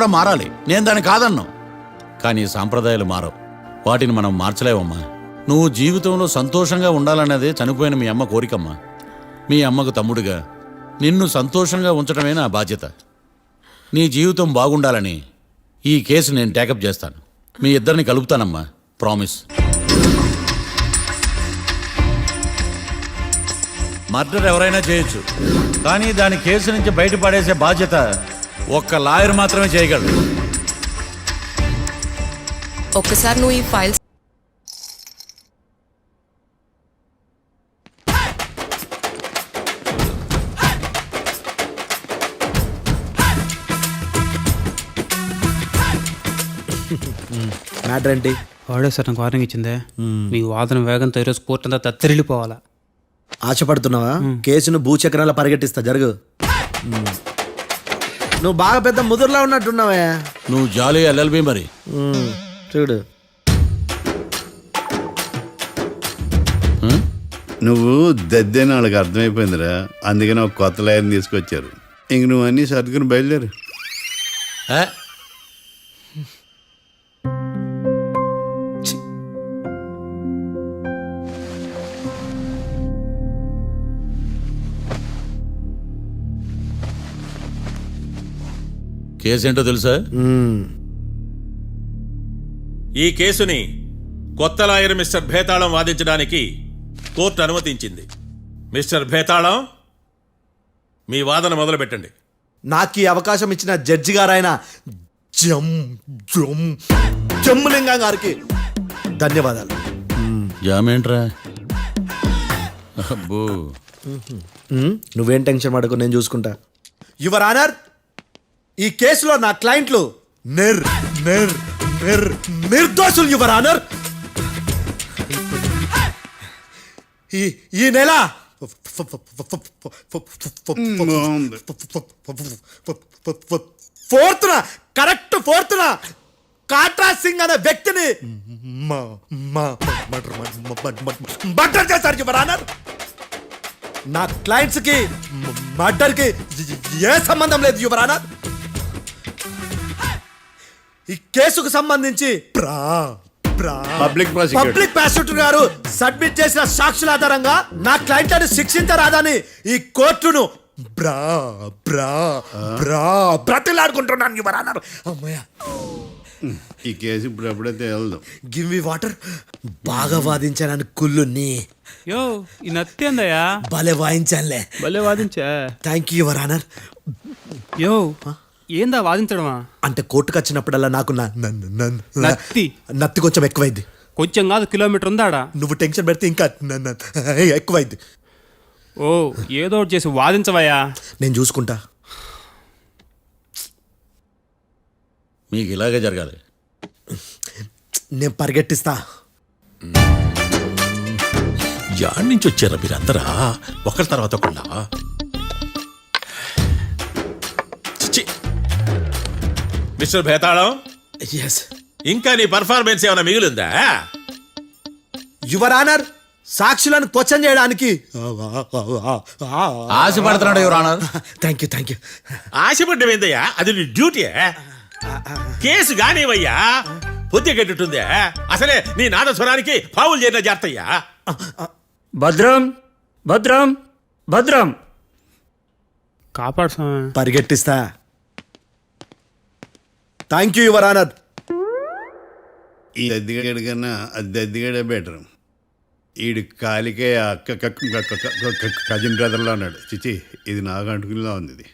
కూడా మారాలి, నేను దాన్ని కాదన్ను. కానీ సాంప్రదాయాలు మారవు, వాటిని మనం మార్చలేవమ్మా. నువ్వు జీవితంలో సంతోషంగా ఉండాలన్నదే చనిపోయిన మీ అమ్మ కోరికమ్మా. మీ అమ్మకు తమ్ముడిగా నిన్ను సంతోషంగా ఉంచడమే నా బాధ్యత. నీ జీవితం బాగుండాలని ఈ కేసు నేను టేకప్ చేస్తాను. మీ ఇద్దరిని కలుపుతానమ్మా, ప్రామిస్. మర్డర్ ఎవరైనా చేయొచ్చు, కానీ దాని కేసు నుంచి బయటపడేసే బాధ్యత ఒక్క లాయర్ మాత్రమే చేయగలడు. ఒక్కసారి నువ్వు ఈ ఫైల్స్ మ్యాటర్ ఏంటి? వాడే సార్ నాకు వార్నింగ్ ఇచ్చిందే, మీ వాదన వేగంతో ఈరోజు కోర్టు అంతా తత్తరిల్లిపోవాలా. ఆశపడుతున్నావా? కేసును భూచక్రాల పరిగెట్టిస్తా, జరుగు. నువ్వు బాగా పెద్ద ముదురులా ఉన్నట్టున్నావే. నువ్వు జాలి ఎల్ఎల్బి మరి. చూడు, నువ్వు దద్దని వాళ్ళకి అర్థమైపోయిందిరా, అందుకని ఒక కొత్త లాయర్ని తీసుకొచ్చారు. ఇంక నువ్వు అన్నీ సర్దుకుని బయలుదేరు. కేసు ఏంటో తెలుసా? ఈ కేసుని కొత్త లాయర్ మిస్టర్ భేతాళం వాదించడానికి కోర్టు అనుమతించింది. మిస్టర్ భేతాళం, మీ వాదన మొదలు పెట్టండి. నాకు ఈ అవకాశం ఇచ్చిన జడ్జి గారైన జమ్ములింగం గారికి ధన్యవాదాలు. జామేంట్రా? అబ్బో, నువ్వేం టెన్షన్ పడకు, నేను చూసుకుంటా. యువర్ ఆనర్, ఈ కేసులో నా క్లయింట్లు నిర్దోషులు యువర్ ఆనర్. ఈ నెల 4th correct 4th Katra Singh అనే వ్యక్తిని మర్డర్ చేశారు యువర్ ఆనర్. నా క్లయింట్స్ కి మర్డర్ కి ఏ సంబంధం లేదు యువర్ ఆనర్. ఈ కేసుకు సంబంధించి పబ్లిక్ ప్రాసిక్యూటర్ గారు సబ్మిట్ చేసిన సాక్షుల ఆధారంగా నా క్లయింట్లను శిక్షించరాదని ఈ కోర్టును బ్రతిలాడుకుంటున్నాను యువర్ ఆనర్. అమ్మయ్య, ఈ కేసు ఇప్పుడు ఎప్పుడైతే వెళ్దాం. Give me water. బాగా వాదించానని కుళ్ళుని. యో, ఈ నత్తేందయ్యా? భలే వాయించానులే. భలే వాదించా. Thank you your honour. యో, ఏందా వాదించడమా? అంటే కోర్టుకు వచ్చినప్పుడల్లా నాకు నత్తి కొంచెం ఎక్కువైంది. కొంచెం కాదు, కిలోమీటర్ ఉందాడా. నువ్వు టెన్షన్ పెడితే ఇంకా ఎక్కువైంది. ఓ, ఏదో ఒకటి చేసి వాదించవయ్యా. నేను చూసుకుంటా. మీకు ఇలాగే జరగాలి. నేను పరిగెట్టిస్తా. యాడ్ నుంచి వచ్చారా మీరందరా ఒకరి తర్వాత ఒకళ్ళ? మిస్టర్ భేతాళం, ఎస్ ఇంకా నీ పర్ఫార్మెన్స్ ఏమైనా మిగిలిందా? యువర్ ఆనర్, సాక్షులను క్వశ్చన్ చేయడానికి ఆశపడుతున్నాడు యువర్ ఆనర్. Thank you. ఆశపడ్డం ఏందయ్యా? అది నీ డ్యూటీ. కేసు గానివయ్యా, పొద్దు గట్టుందే. అసలే నీ నాదస్వరానికి పావులు చేరిన జాగ్రత్తయ్యా. భద్రం భద్రం భద్రం, కాపాడు స్వామి. పరిగెట్టిస్తా. Thank you your honour. ఈ దద్దిగాడి కన్నా అది దద్దిగాడే బెటర్. ఈడు కాలికే కజిన్ బ్రదర్లో ఉన్నాడు. చిచి, ఇది నాకు అంటుకునిలా ఉంది. ఇది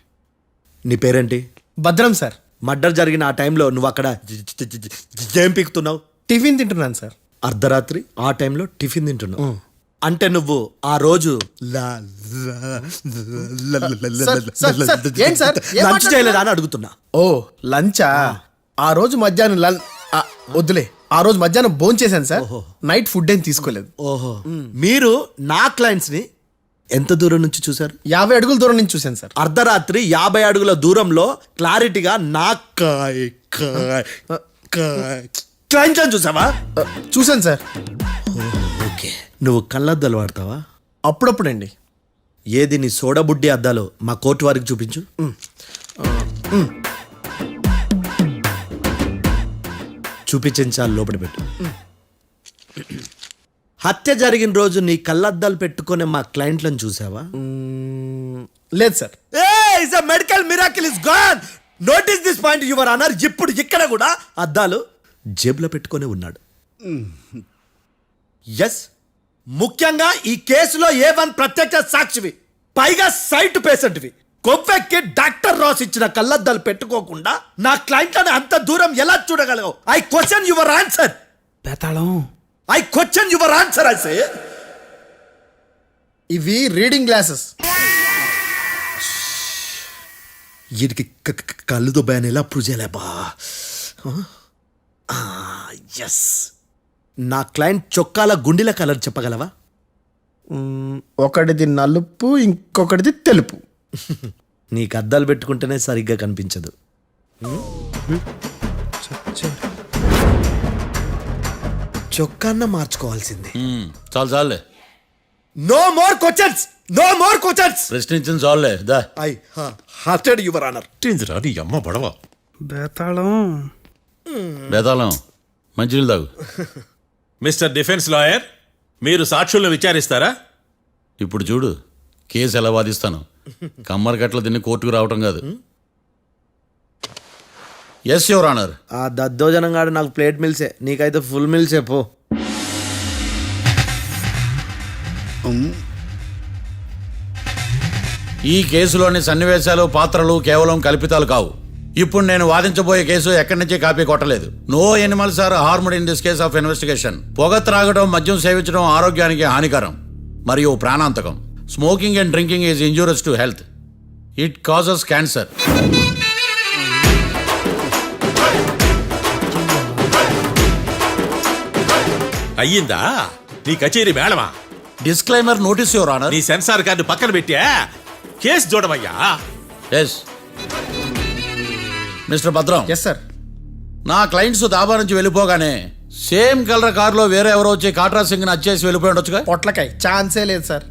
నీ పేరేంటి? భద్రం సార్. మర్డర్ జరిగిన ఆ టైంలో నువ్వు అక్కడ ఏం పీకుతున్నావు? టిఫిన్ తింటున్నాను సార్. అర్ధరాత్రి ఆ టైంలో టిఫిన్ తింటున్నావు అంటే నువ్వు ఆ రోజు లంచ్ చేయలేదా అని అడుగుతున్నా. ఓ, లంచా? ఆ రోజు మధ్యాహ్నం వద్దులే, ఆ రోజు మధ్యాహ్నం భోజనం చేశాను సార్. నైట్ ఫుడ్ ఏం తీసుకోలేదు. ఓహో, మీరు నా క్లయింట్స్ ని ఎంత దూరం నుంచి చూసారు? 50 అడుగుల దూరం నుంచి చూశాను సార్. అర్ధరాత్రి 50 అడుగుల దూరంలో క్లారిటీగా నా క్లయింట్స్ అని చూసావా? చూశాను సార్. ఓకే, నువ్వు కళ్ళద్దాలు వాడతావా? అప్పుడప్పుడండి. ఏది నీ సోడా బుడ్డి అద్దాలు మా కోర్టు వారికి చూపించు. చూపించాలి లోపల పెట్టు. హత్య జరిగిన రోజు నీ కళ్ళద్దాలు పెట్టుకునే మా క్లయింట్లను చూసావా? లేదు sir. Medical miracle is gone. Notice this point your honour. ఇప్పుడు ఇక్కడ కూడా అద్దాలు జేబులో పెట్టుకొని ఉన్నాడు. ఎస్, ముఖ్యంగా ఈ కేసులో A1 ప్రత్యక్ష సాక్షివి, పైగా సైట్ పేషెంట్వి. కొవ్వెక్కి డాక్టర్ రాస్ ఇచ్చిన కళ్ళద్దాలు పెట్టుకోకుండా నా క్లయింట్లను అంత దూరం ఎలా చూడగలవు? I question your answer. బేతాళం I question your answer. I say ఇవి రీడింగ్ గ్లాసెస్. వీటికి కళ్ళు దుబ్బాయని ఎలా ప్రూవ్ చేయలేబా? ఎస్, నా క్లయింట్ చొక్కాల గుండెల కలర్ చెప్పగలవా? ఒకటిది నలుపు, ఇంకొకటిది తెలుపు. నీకు అద్దాలు పెట్టుకుంటేనే సరిగ్గా కనిపించదు. చొక్కాన్న మార్చుకోవాల్సింది. చాలు చాలులే, no more questions, no more questions. ప్రశ్నించింది చాలులే. That I hurted your honour. ఏందిరా నీ అమ్మ బడవ. బేతాళం బేతాళం మంచినీళ్ళు తాగు. మిస్టర్ డిఫెన్స్ లాయర్, మీరు సాక్షులను విచారిస్తారా? ఇప్పుడు చూడు కేసు ఎలా వాదిస్తాను. కమ్మరి కట్టలు తిని కోర్టుకు రావటం కాదు. Yes your honour. ఆ దద్దోజనంగాడు నాకు ప్లేట్ మిల్సే, నీకైతే ఫుల్ మిల్సే పో. ఈ కేసులోని సన్నివేశాలు, పాత్రలు కేవలం కల్పితాలు కావు. ఇప్పుడు నేను వాదించబోయే కేసు ఎక్కడి నుంచి కాపీ కొట్టలేదు. No animals are harmed in this case of investigation. పొగ త్రాగడం, మద్యం సేవించడం ఆరోగ్యానికి హానికరం మరియు ప్రాణాంతకం. Smoking and drinking is injurious to health. It causes cancer. అయ్యిందా నీ కచేరీ మేడమా? Disclaimer notice your honour. నీ సెన్సార్ కార్డు పక్కన పెట్టా కేసు చూడమయ్యా. Yes mister Bhadram. Yes sir. నా క్లయింట్స్ దాబా నుంచి వెళ్ళిపోగానే సేమ్ కలర్ కారులో వేరే ఎవరో వచ్చి కాట్రా సింగ్ వచ్చేసి వెళ్ళిపోయి ఉండొచ్చుగా. పొట్లకాయ ఛాన్సే లేదు సార్.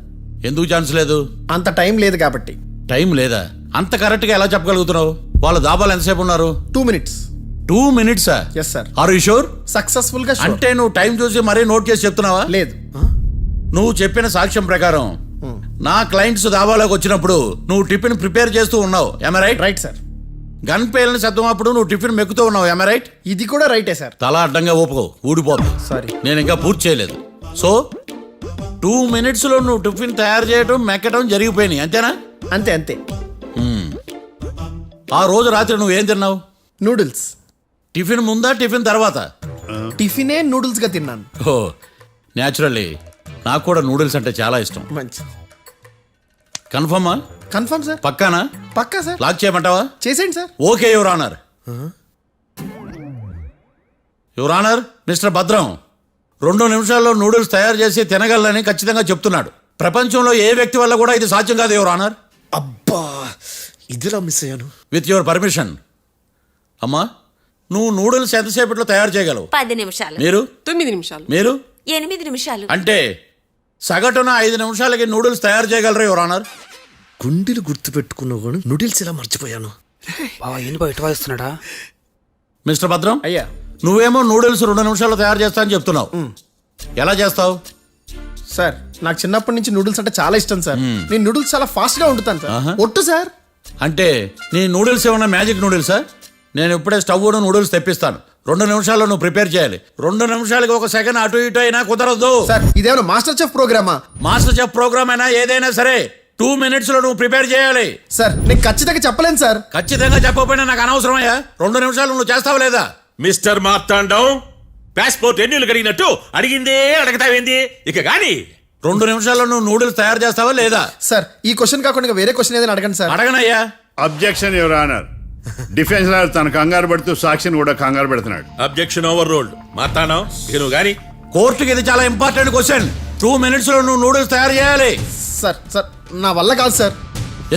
ఎందుకు ఛాన్స్ లేదు? అంత టైం లేదు కాబట్టి. టైం లేదా? అంత కరెక్ట్ గా ఎలా చెప్పగలుగుతున్నావు? వాళ్ళ దాబాలు ఎంతసేపు ఉన్నారు? 2 minutes. 2 minutes? Yes sir. Are you sure? Successful గా sure. అంటే నువ్వు టైం చూసి మరీ నోట్ చేసి చెప్తున్నావా? లేదు. నువ్వు చెప్పిన సాక్ష్యం ప్రకారం నా క్లయింట్స్ దాబాలోకి వచ్చినప్పుడు నువ్వు టిఫిన్ ప్రిపేర్ చేస్తూ ఉన్నావు. ఎమ్ రైట్? Right sir. గన్ పేలిన శబ్దం అప్పుడు నువ్వు టిఫిన్ మెక్కుతూ ఉన్నావు. ఎమ్ రైట్? ఇది కూడా రైటే సార్. తల అడ్డంగా ఊపుకో, ఊడిపోతుంది. సారీ. నేను ఇంకా పూర్తి చేయలేదు. సో 2 minutes లో నువ్వు టిఫిన్ తయారు చేయడం, మెక్కడం జరిగిపోయినాయి, అంతేనా? అంతే అంతే. ఆ రోజు రాత్రి నువ్వేం తిన్నావు? నూడిల్స్. టిఫిన్ ముందా, టిఫిన్ తర్వాత? టిఫినే నూడిల్స్ గా తిన్నాను. ఓ న్యాచురల్లీ నాకు కూడా నూడిల్స్ అంటే చాలా ఇష్టం. మంచి. కన్ఫర్మా? Confirm sir. పక్కానా? పక్కా సార్. లాక్ చేయమంటావా? చేసేయండి sir. Okay your honour. Your honour, mister Bhadram 2 నిమిషాల్లో నూడిల్స్ తయారు చేసి తినగలని ఖచ్చితంగా చెప్తున్నాడు. ప్రపంచంలో ఏ వ్యక్తి వల్ల కూడా ఇది సాధ్యం కాదు యువర్ ఆనర్. అబ్బా, ఇదిలా మిస్ అయ్యాను. With your permission. అమ్మా, నువ్వు నూడిల్స్ ఎంతసేపట్లో తయారు చేయగలవు? 10 నిమిషాలు. మీరు? 9 నిమిషాలు. మీరు? 8 నిమిషాలు. అంటే సగటున 5 నిమిషాలకి నూడిల్స్ తయారు చేయగలరు యువర్ ఆనర్. గుండెలు గుర్తు పెట్టుకున్నావు కానీ నూడిల్స్ ఇలా మర్చిపోయాను. బావా ఏంటి బయట వాయిస్తున్నాడా? మిస్టర్ భద్రం, అయ్యా. నువ్వేమో నూడిల్స్ 2 నిమిషాల్లో తయారు చేస్తా అని చెప్తున్నావు. ఎలా చేస్తావు? సార్ నాకు చిన్నప్పటి నుంచి నూడిల్స్ అంటే చాలా ఇష్టం సార్. నేను నూడిల్స్ చాలా ఫాస్ట్ గా వండుతాను సార్. ఒట్టు సార్. అంటే నీ నూడిల్స్ ఏమన్నా మ్యాజిక్ నూడిల్సా? నేను ఇప్పుడే స్టవ్ నూడిల్స్ తెప్పిస్తాను. 2 నిమిషాల్లో నువ్వు ప్రిపేర్ చేయాలి. 2 నిమిషాలకి 1 సెకండ్ అటు ఇటు అయినా కుదరదు. సార్ ఇదేమైనా మాస్టర్ చెఫ్ ప్రోగ్రామా? మాస్టర్ చెఫ్ ప్రోగ్రామ్ అయినా ఏదైనా సరే 2 minutes లో నువ్వు ప్రిపేర్ చేయాలి. సార్ నేను ఖచ్చితంగా చెప్పలేను సార్. ఖచ్చితంగా చెప్పకపోయినా నాకు అనవసరమయ్యా. 2 నిమిషాలు నువ్వు చేస్తావు లేదా? మిస్టర్ మార్తాండం, పాస్పోర్ట్ ఎన్నిళ్ళు కడిగినట్టు అడిగిందే అడగతావేంది? ఇక గాని 2 నిమిషాల్లో నువ్వు నూడిల్స్ తయారు చేస్తావా లేదా? సార్ ఈ క్వశ్చన్ కాకుండా ఇంకా వేరే క్వశ్చన్ ఏదైనా అడగండి సార్. అడగనయ్యా. Objection your honour. Defence lawyer తన కంగారు పడుతూ సాక్షిని కూడా కంగారు పెడుతున్నాడు. Objection over ruled. మార్తాండం, ఇక నువ్వు గాని. కోర్టుకి ఇది చాలా ఇంపార్టెంట్ క్వశ్చన్. 2 minutes లో నువ్వు నూడిల్స్ తయారు చేయాలి. సార్ సార్ నా వల్ల కాదు సార్.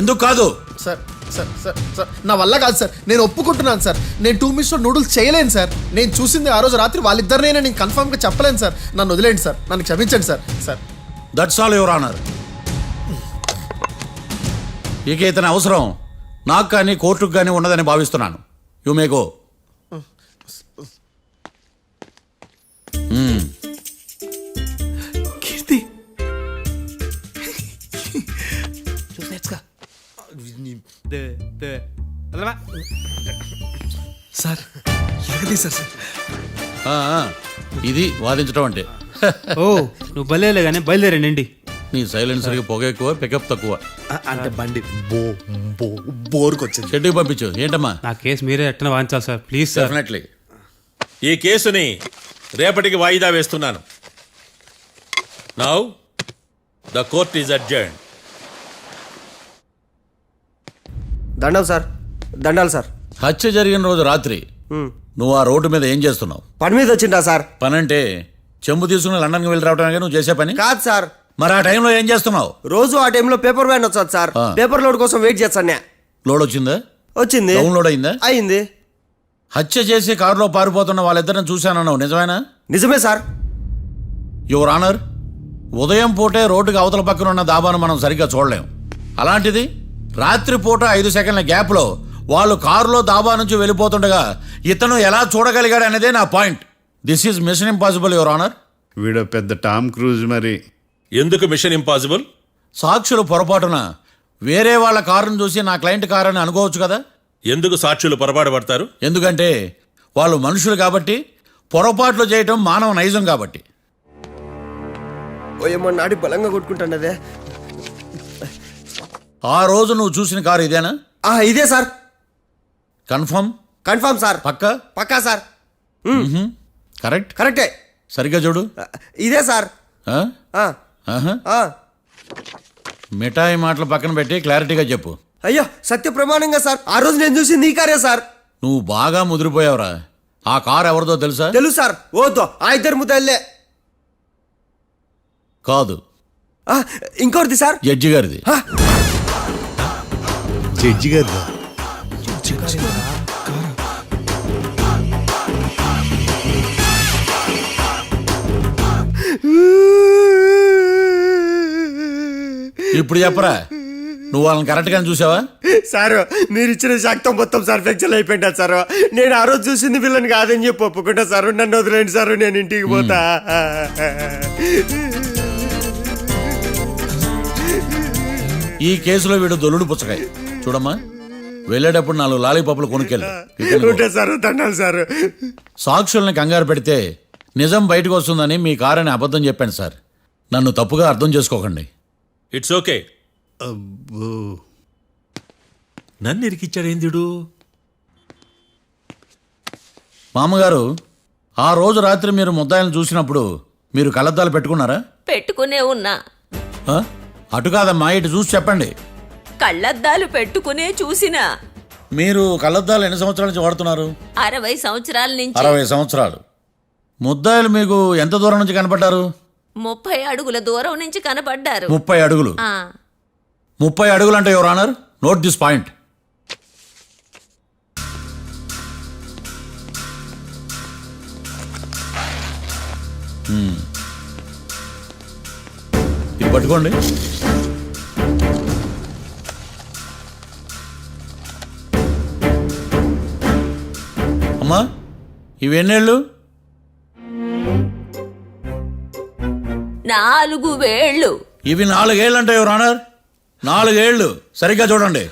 ఎందుకు కాదు? సార్ సార్ సార్ సార్ నా వల్ల కాదు సార్. నేను ఒప్పుకుంటున్నాను సార్. నేను 2 minutes లో నూడిల్స్ చేయలేను సార్. నేను చూసింది ఆ రోజు రాత్రి వాళ్ళిద్దరినైనా నేను కన్ఫర్మ్ గా చెప్పలేను సార్. నన్ను వదిలేండి సార్. నన్ను క్షమించండి sir. Sir that's all your honour. ఇక ఇతని అవసరం నాకు కానీ కోర్టుకు కానీ ఉన్నదని భావిస్తున్నాను. You may go. సార్ ఎరగదీశారు సార్. ఆ, ఆ, ఇది వాదించడం అంటే. ఓ నువ్వు బలేలే కానీ బయలుదేరండి. నీ సైలెన్సర్కి పొగ ఎక్కువ పికప్ తక్కువ. అంటే బండి బోర్కొచ్చింది. షెడ్యూకి పంపించు. ఏంటమ్మా? నా కేసు మీరే ఎట్టన వాయించాలి సార్, ప్లీజ్ సార్. డెఫినెట్లీ. ఈ కేసుని రేపటికి వాయిదా వేస్తున్నాను. Now the court is adjourn. దండం సార్, దండాలి సార్. హత్య జరిగిన రోజు రాత్రి నువ్వు ఆ రోడ్డు మీద ఏం చేస్తున్నావు? పని మీద వచ్చిందా సార్? పని అంటే చెంబు తీసుకుని లండన్కి వెళ్ళి రావడానికి నువ్వు చేసే పని కాదు సార్, మరి ఆ టైంలో ఏం చేస్తున్నావు? రోజు ఆ టైంలో పేపర్ వ్యాన్ వచ్చాది సార్. ఆ. పేపర్ లోడ్ కోసం వెయిట్ చేస్తాను. లోడ్ వచ్చిందా? వచ్చింది. డౌన్లోడ్ అయిందా? అయింది. హత్య చేసి కారులో పారిపోతున్న వాళ్ళిద్దరిని చూశానన్నావు, నిజమేనా? నిజమే సార్. యువర్ ఆనర్, ఉదయం పూటే రోడ్డుకి అవతల పక్కన ఉన్న దాబాను మనం సరిగ్గా చూడలేం. అలాంటిది రాత్రి పూట 5 సెకండ్ల గ్యాప్లో వాళ్ళు కారులో దాబా నుంచి వెళ్ళిపోతుండగా ఇతను ఎలా చూడగలిగాడు అనేదే నా point. This is mission impossible your honour. వీడో పెద్ద టామ్ క్రూజ్ మరి. ఎందుకు మిషన్ ఇంపాసిబుల్? సాక్షులు పొరపాటున వేరే వాళ్ళ కారును చూసి నా క్లయింట్ కారు అని అనుకోవచ్చు కదా. ఎందుకు సాక్షులు పొరపాటు పడతారు? ఎందుకంటే వాళ్ళు మనుషులు కాబట్టి, పొరపాట్లు చేయటం మానవ నైజం కాబట్టి. ఓయమ్మ నాడి బలంగా కొట్టుకుంటానదే. ఆ రోజు నువ్వు చూసిన కారు ఇదేనా? ఇదే సార్. కన్ఫర్మ్? Confirm sir. పక్కా? పక్కా సార్. కరెక్ట్? కరెక్టే. సరిగ్గా చూడు. ఇదే సార్. ఆ? ఆ, ఆహా. ఆ. మిఠాయి మాటలు పక్కన పెట్టి క్లారిటీగా చెప్పు. అయ్యో సత్య ప్రమాణంగా సార్, ఆ రోజు నేను చూసి నీ కారే సార్. నువ్వు బాగా ముదిరిపోయావురా. ఆ కారు ఎవరిదో తెలుసా? తెలుసు సార్. ఓతో ఆ ఇద్దరు ముద్దల్లే. కాదు, ఇంకోటిది సార్. జడ్జి గారిది. జడ్జి గారు ఇప్పుడు చెప్పరా, నువ్వు వాళ్ళని కరెక్ట్గానే చూసావా? సారు మీరు ఇచ్చిన శాక్తం మొత్తం సార్ ఫ్లెక్చర్ అయిపోయింటా సార్. నేను ఆ రోజు చూసింది వీళ్ళని కాదని చెప్పి ఒప్పుకుంటా సార్. నన్ను వదిలేండి సార్, నేను ఇంటికి పోతా. ఈ కేసులో వీడు దొల్లుడు పుచ్చకాయ. చూడమ్మా, వెళ్ళేటప్పుడు 4 లాలీపాపులు కొనుక్కెళ్ళు. ఉంటా సార్, దండాలి సార్. సాక్షుల్ని కంగారు పెడితే నిజం బయటకు వస్తుందని మీ కారని అబద్ధం చెప్పాను సార్. నన్ను తప్పుగా అర్థం చేసుకోకండి. It's okay. అబ్బో. నన్ను ఇరికిచ్చాడేందుడు? మామగారు, ఆ రోజు రాత్రి మీరు ముద్దాయిలను చూసినప్పుడు మీరు కళ్ళద్దాలు పెట్టుకున్నారా? పెట్టుకునే ఉన్నా. ఆ? అటు కాదమ్మా, ఇటు చూసి చెప్పండి. కళ్ళద్దాలు పెట్టుకునే చూసినా. మీరు కళ్ళద్దాలు ఎన్ని సంవత్సరాల నుంచి వాడుతున్నారు? 60 సంవత్సరాల నుంచి. 60 సంవత్సరాలు. ముద్దాయిలు మీకు ఎంత దూరం నుంచి కనపడ్డారు? 30 అడుగుల దూరం నుంచి కనపడ్డారు. 30 అడుగులు. 30 అడుగులు అంటే your honour, note this point. ఇది పట్టుకోండి. అమ్మా, ఇవి ఎన్నేళ్ళు? 4 వేళ్ళు. ఇవి 4 ఏళ్ళు అంటే యువర్ ఆనర్, 4 ఏళ్ళు. సరిగ్గా చూడండి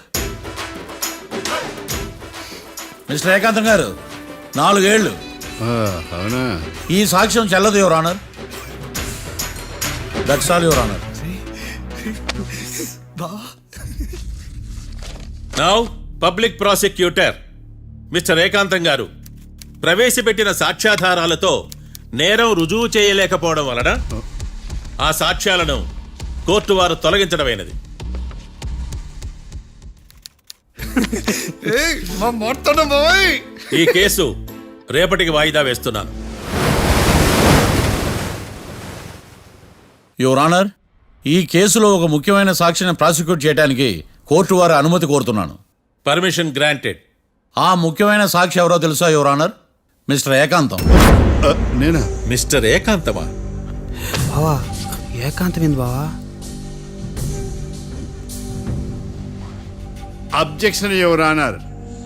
మిస్టర్ ఏకాంతం గారు, 4 ఏళ్ళు. అవునా? ఈ సాక్ష్యం చెల్లదు your honour. That's all your honour. Now public prosecutor mister ఏకాంతం గారు ప్రవేశపెట్టిన సాక్ష్యాధారాలతో నేరం రుజువు చేయలేకపోవడం వలన ఆ సాక్ష్యాలను కోర్టు వారు తొలగించడమైనది. ఈ కేసు రేపటికి వాయిదా వేస్తున్నాను. యువర్ ఆనర్, ఈ కేసులో ఒక ముఖ్యమైన సాక్షిని ప్రాసిక్యూట్ చేయడానికి కోర్టు వారి అనుమతి కోరుతున్నాను. Permission granted. ఆ ముఖ్యమైన సాక్షి ఎవరో తెలుసా యువర్ ఆనర్? మిస్టర్ ఏకాంతం. నేనా? మిస్టర్ ఏకాంతమా? బావా ఏకాంతమైంది బావా. Objection your honour.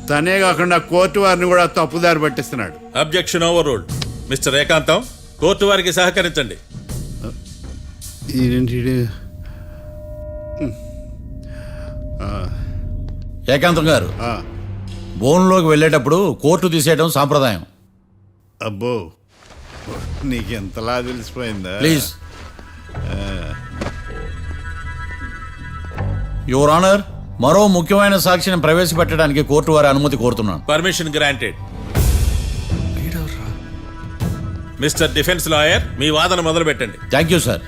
తనే కాకుండా కోర్టు వారిని కూడా తప్పుదారి పట్టిస్తున్నాడు. Objection overruled. Mister Ekantham, court వారికి సహకరించండి. ఏకాంతం గారు, ఆ, బోన్లోకి వెళ్ళేటప్పుడు కోర్టు తీసేయడం సాంప్రదాయం. అబ్బో నీకెంతలా తెలిసిపోయిందా? ప్లీజ్. యువర్ ఆనర్, మరో ముఖ్యమైన సాక్షిని ప్రవేశపెట్టడానికి కోర్టు వారి అనుమతి కోరుతున్నాను. Permission granted. Mister defence lawyer, మీ వాదన మొదలు పెట్టండి. Thank you sir.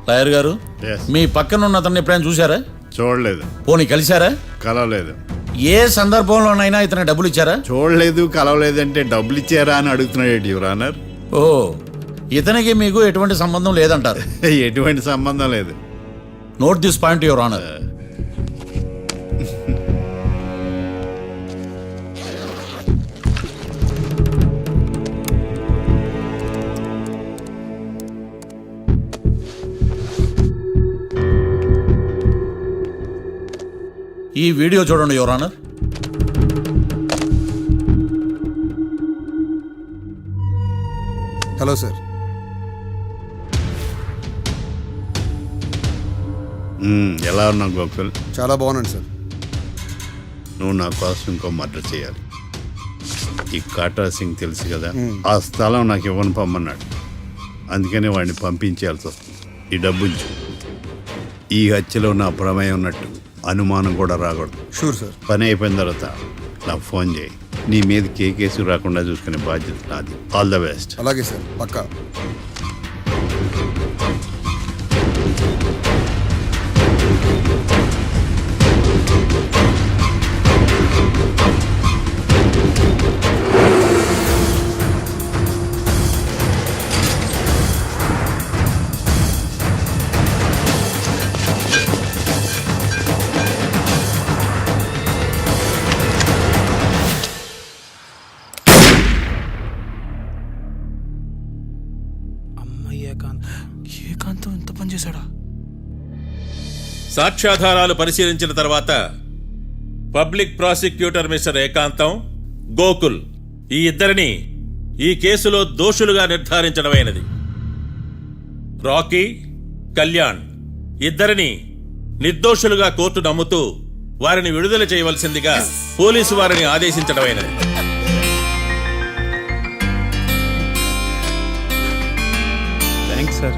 లాయర్ గారు, Yes. మీ పక్కన ఉన్న అతన్ని ఎప్పుడైనా చూసారా? చూడలేదు, పోనీ కలిశారా? కలవలేదు. ఏ సందర్భంలోనైనా ఇతను డబ్బులు ఇచ్చారా? చూడలేదు, కలవలేదంటే డబ్బులు ఇచ్చారా అని అడుగుతున్నాడు యువర్ ఆనర్. ఓ, ఇతనికి మీకు ఎటువంటి సంబంధం లేదంటారు. ఎటువంటి సంబంధం లేదు. Note this point your honour. ఈ వీడియో చూడండి యువర్ ఆనర్. Hello sir. ఎలా ఉన్నావు గోకుల్? చాలా బాగున్నాను సార్. నువ్వు నా కోసం ఇంకో మర్డర్ చేయాలి. ఈ కాటా సింగ్ తెలుసు కదా, ఆ స్థలం నాకు ఇవ్వను పమ్మన్నాడు. అందుకనే వాడిని పంపించాల్సి వస్తుంది. ఈ డబ్బు ఉంచు. ఈ హత్యలో నా ప్రమేయం ఉన్నట్టు అనుమానం కూడా రాకూడదు. Sure sir. పని అయిపోయిన తర్వాత నాకు ఫోన్ చేయి. నీ మీద కేసు రాకుండా చూసుకునే బాధ్యత నాది. All the best. అలాగే సార్, పక్కా. ఏకాంతం ఇంత పని చేశాడా? సాక్ష్యాధారాలు పరిశీలించిన తర్వాత పబ్లిక్ ప్రాసిక్యూటర్ మిస్టర్ ఏకాంతం, గోకుల్ ఈ ఇద్దరిని ఈ కేసులో దోషులుగా నిర్ధారించడమైనది. రాకీ, కళ్యాణ్ ఇద్దరిని నిర్దోషులుగా కోర్టు నమ్ముతూ వారిని విడుదల చేయవలసిందిగా పోలీసు వారిని ఆదేశించడమైనది. Thanks sir.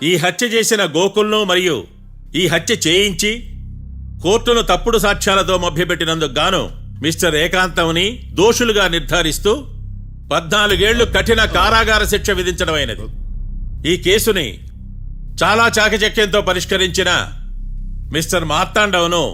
ఈ హత్య చేసిన గోకుల్ను మరియు ఈ హత్య చేయించి కోర్టును తప్పుడు సాక్ష్యాలతో మభ్యపెట్టినందుకు గాను మిస్టర్ ఏకాంతంని దోషులుగా నిర్ధారిస్తూ 14 ఏళ్లు కఠిన కారాగార శిక్ష విధించడమైనది. ఈ కేసుని చాలా చాకచక్యంతో పరిష్కరించిన మిస్టర్ మార్తాండవను